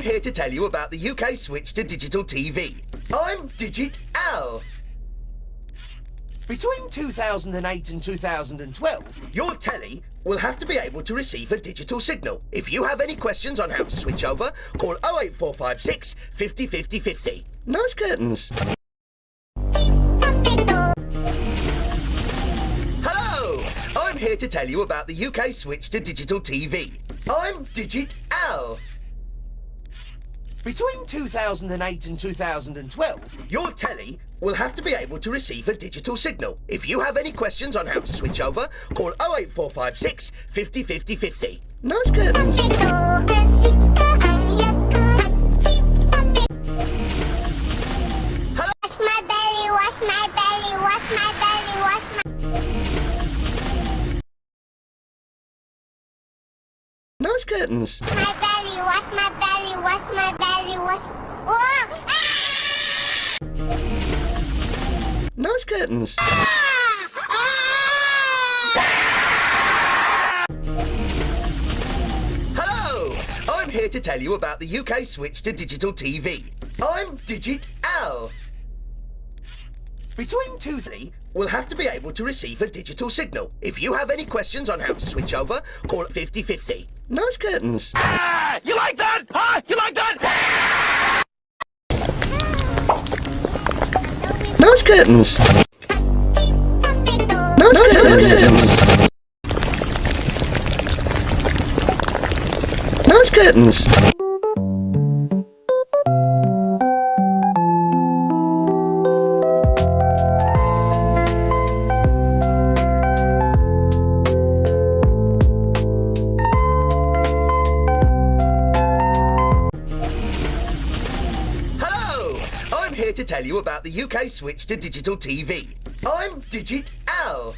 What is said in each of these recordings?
here to tell you about the UK switch to digital TV. I'm Digit Al. Between 2008 and 2012, Your telly will have to be able to receive a digital signal. If you have any questions on how to switch over, call 08456 50 50 50. Nice curtains. Hello! I'm here to tell you about the UK switch to digital TV. I'm Digit Al. between 2008 and 2012, Your telly will have to be able to receive a digital signal. If you have any questions on how to switch over, call 08456 50 50 50. Nice curtains. Wash my belly, wash my belly, wash my belly, wash my Nice curtains. belly, wash my belly, wash my belly, wash. Whoa! Ah! Nice curtains. Hello! I'm here to tell you about the UK switch to digital TV. I'm Digit Al. between 2000 Will have to be able to receive a digital signal. If you have any questions on how to switch over, call 50 50. Nice curtains. You like that? Huh? You like that? Nice curtains. Nice curtains. Nice curtains. Hello! I'm here to tell you about the UK switch to digital TV. I'm Digit Al.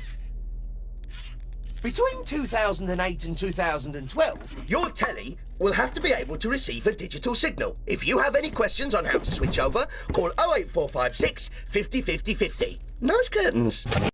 between 2008 and 2012, Your telly will have to be able to receive a digital signal. If you have any questions on how to switch over, call 08456 50 50 50. Nice curtains.